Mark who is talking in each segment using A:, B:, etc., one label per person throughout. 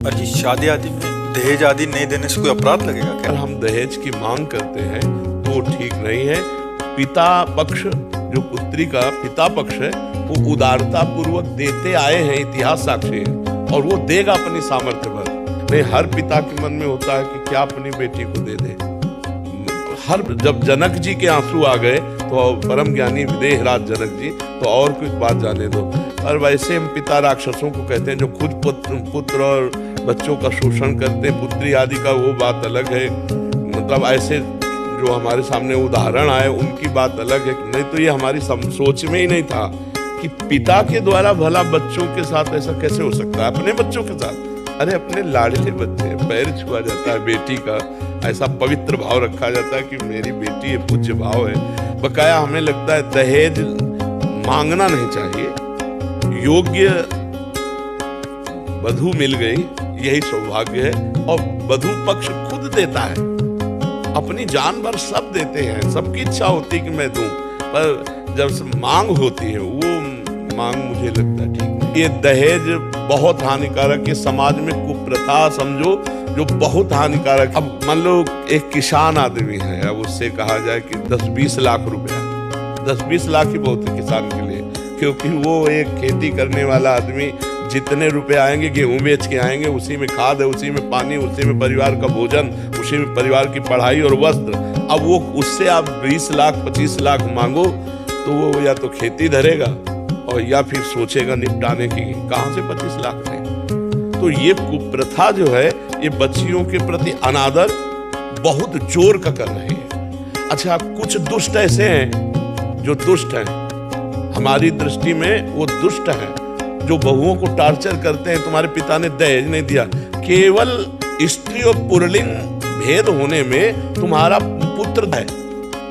A: और ये शादी आदि में दहेज आदि नहीं देने से कोई अपराध लगेगा क्या?
B: अगर हम दहेज की मांग करते हैं तो ठीक नहीं है। पिता पक्ष, जो पुत्री का पिता पक्ष है, वो उदारता पूर्वक देते आए हैं, इतिहास साक्षी है, और वो देगा अपनी सामर्थ्य भर। नहीं, हर पिता के मन में होता है कि क्या अपनी बेटी को दे दे। जब जनक जी के आंसू आ गए तो परम ज्ञानी विदेहराज जनक जी, तो और कुछ बात जाने दो। और वैसे हम पिता राक्षसों को कहते हैं जो खुद पुत्र और बच्चों का शोषण करते हैं, पुत्री आदि का, वो बात अलग है। मतलब ऐसे जो हमारे सामने उदाहरण आए उनकी बात अलग है। नहीं तो ये हमारी सोच में ही नहीं था कि पिता के द्वारा भला बच्चों के साथ ऐसा कैसे हो सकता है, अपने बच्चों के साथ। अरे अपने लाडले बच्चे, पैर छुआ जाता है बेटी का, ऐसा पवित्र भाव रखा जाता है कि मेरी बेटी है, पूज्य भाव है। बकाया हमें लगता है दहेज मांगना नहीं चाहिए, योग्य वधू मिल गई यही सौभाग्य है। और वधू पक्ष खुद देता है, अपनी जान भर सब देते हैं, सबकी इच्छा होती है कि मैं दूं, पर जब मांग होती है वो मांग मुझे लगता है ठीक नहीं। ये दहेज बहुत हानिकारक है, समाज में कुप्रथा समझो जो बहुत हानिकारक। अब मान लो एक किसान आदमी है, अब उससे कहा जाए कि 10-20 लाख रुपया, 10-20 लाख ही बहुत है किसान के लिए, क्योंकि वो एक खेती करने वाला आदमी जितने रुपए आएंगे गेहूं बेच के आएंगे, उसी में खाद है, उसी में पानी, उसी में परिवार का भोजन, उसी में परिवार की पढ़ाई और वस्त्र। अब वो उससे आप 20 लाख 25 लाख मांगो तो वो या तो खेती धरेगा और या फिर सोचेगा निपटाने की, कहां से 25 लाख नहीं। तो ये कुप्रथा जो है ये बच्चियों के प्रति अनादर बहुत जोर का कर रही है। अच्छा, कुछ दुष्ट ऐसे हैं जो दुष्ट हैं, हमारी दृष्टि में वो दुष्ट हैं, जो बहुओं को टार्चर करते हैं। तुम्हारे पिता ने दहेज नहीं दिया, केवल स्त्री और पुरलिंग भेद होने में तुम्हारा पुत्र है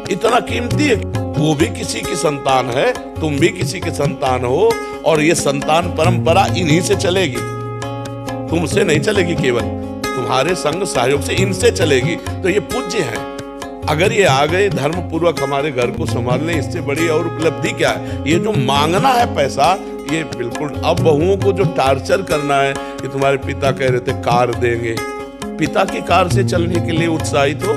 B: इतना कीमती है, वो भी किसी की संतान है, तुम भी किसी की संतान हो, और ये संतान परंपरा इन्हीं से चलेगी, तुमसे नहीं चलेगी, केवल तुम्हारे संग सहयोग से इनसे चलेगी। तो ये पूज्य है। अगर ये आ गए धर्म पूर्वक हमारे घर को संभालने, इससे बड़ी और उपलब्धि क्या है? ये जो मांगना है पैसा, ये बिल्कुल। अब बहुओं को जो टार्चर करना है कि तुम्हारे पिता कह रहे थे कार देंगे, पिता की कार से चलने के लिए उत्साहित हो,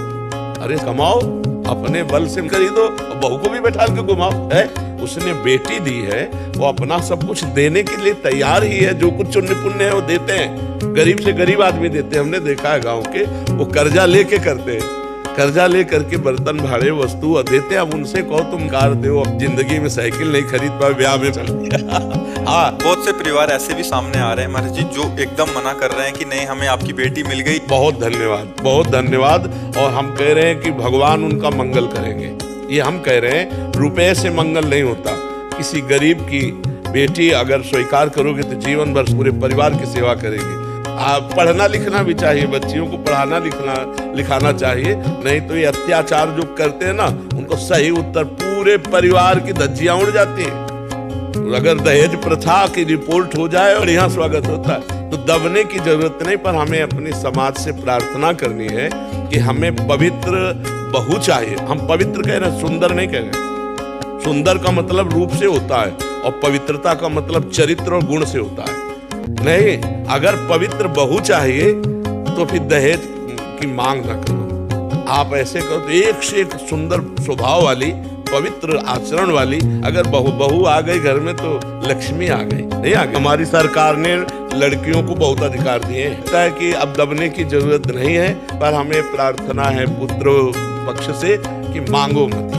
B: अरे कमाओ, अपने बल से खरीदो, बहू को भी बैठा के घुमाओ। है उसने बेटी दी है, वो अपना सब कुछ देने के लिए तैयार ही है, जो कुछ पुण्य पुण्य है वो देते हैं, गरीब से गरीब आदमी देते हैं। हमने देखा है गांव के, वो कर्जा लेके करते हैं, कर्जा ले करके बर्तन भाड़े वस्तु देते हैं। अब उनसे कहो तुम कार दो, अब जिंदगी में साइकिल नहीं खरीद पाए, ब्याह में चल हाँ,
A: बहुत से परिवार ऐसे भी सामने आ रहे हैं महाराज जी जो एकदम मना कर रहे हैं कि नहीं, हमें आपकी बेटी मिल गई।
B: बहुत धन्यवाद, बहुत धन्यवाद। और हम कह रहे हैं कि भगवान उनका मंगल करेंगे, ये हम कह रहे हैं। रुपए से मंगल नहीं होता। किसी गरीब की बेटी अगर स्वीकार करोगे तो जीवन भर पूरे परिवार की सेवा करेगी। पढ़ना लिखना भी चाहिए, बच्चियों को पढ़ाना लिखाना चाहिए, नहीं तो ये अत्याचार जो करते हैं ना, उनको सही उत्तर पूरे परिवार की धज्जियां उड़ जाती हैं। अगर दहेज प्रथा की रिपोर्ट हो जाए और यहाँ स्वागत होता है, तो दबने की जरूरत नहीं। पर हमें अपने समाज से प्रार्थना करनी है कि हमें पवित्र बहू चाहिए। हम पवित्र कह रहे हैं, सुंदर नहीं कह रहे। सुंदर का मतलब रूप से होता है और पवित्रता का मतलब चरित्र और गुण से होता है। नहीं, अगर पवित्र बहू चाहिए तो फिर दहेज की मांग ना करो। आप ऐसे करो तो एक से एक सुंदर स्वभाव वाली, पवित्र आचरण वाली अगर बहू आ गई घर में तो लक्ष्मी आ गई, नहीं आ गई। हमारी सरकार ने लड़कियों को बहुत अधिकार दिए हैं कि अब दबने की जरूरत नहीं है। पर हमें प्रार्थना है पुत्र पक्ष से कि मांगो मत।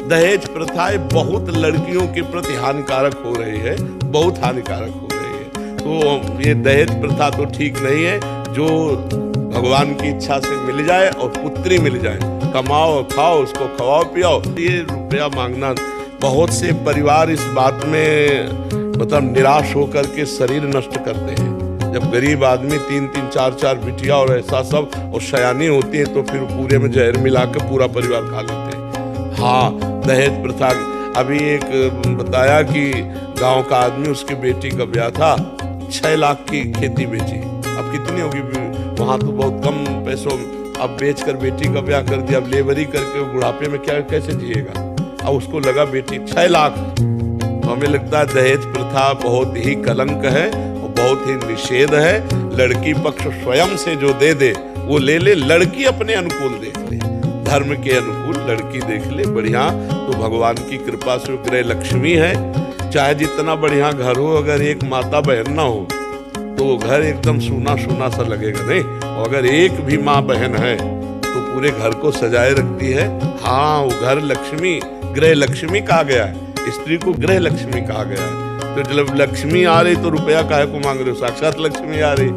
B: दहेज प्रथाएं बहुत लड़कियों के प्रति हानिकारक हो रही है, बहुत हानिकारक हो रही है। तो ये दहेज प्रथा तो ठीक नहीं है। जो भगवान की इच्छा से मिल जाए और पुत्री मिल जाए, कमाओ खाओ, उसको खवाओ पियाओ। ये रुपया मांगना, बहुत से परिवार इस बात में मतलब निराश होकर के शरीर नष्ट करते हैं। जब गरीब आदमी 3-3 4-4 बिटिया और ऐसा सब, और शयानी होती है तो फिर पूरे में जहर मिला के पूरा परिवार खा लेते हैं। हाँ, दहेज प्रथा। अभी एक बताया कि गांव का आदमी, उसकी बेटी का ब्याह था, 6 लाख की खेती बेची। अब कितनी होगी वहां, तो बहुत कम पैसों अब बेच कर बेटी का ब्याह कर दिया। अब लेबरी करके बुढ़ापे में क्या कैसे जिएगा? अब उसको लगा बेटी 6 लाख। तो हमें लगता है दहेज प्रथा बहुत ही कलंक है और बहुत ही निषेध है। लड़की पक्ष स्वयं से जो दे दे वो ले ले, लड़की अपने अनुकूल देख ले, धर्म के अनुकूल लड़की देख ले बढ़िया। तो भगवान की कृपा से गृह लक्ष्मी है। चाहे जितना बढ़िया घर हो, अगर एक माता बहन ना हो तो वो घर एकदम सूना सूना सा लगेगा, नहीं। और अगर एक भी माँ बहन है तो पूरे घर को सजाए रखती है। हाँ, वो घर लक्ष्मी, गृह लक्ष्मी कहा गया है, स्त्री को गृह लक्ष्मी कहा गया है। तो जब लक्ष्मी आ रही तो रुपया काहे को मांग रहे हो, साक्षात लक्ष्मी आ रही।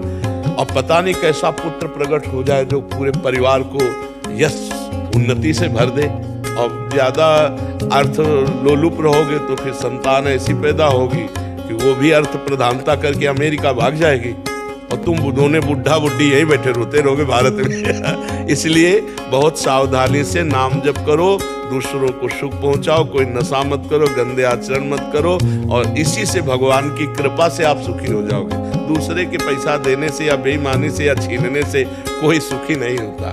B: और पता नहीं कैसा पुत्र प्रकट हो जाए जो पूरे परिवार को यश उन्नति से भर दे। और ज्यादा अर्थ लोलुप रहोगे तो फिर संतान ऐसी पैदा होगी कि वो भी अर्थ प्रधानता करके अमेरिका भाग जाएगी और तुम दोनों बुढ़ा बुढ़ी यहीं बैठे रोते रहोगे भारत में। इसलिए बहुत सावधानी से नाम जप करो, दूसरों को सुख पहुंचाओ, कोई नशा मत करो, गंदे आचरण मत करो, और इसी से भगवान की कृपा से आप सुखी हो जाओगे। दूसरे के पैसा देने से या बेईमानी से या छीनने से कोई सुखी नहीं होता।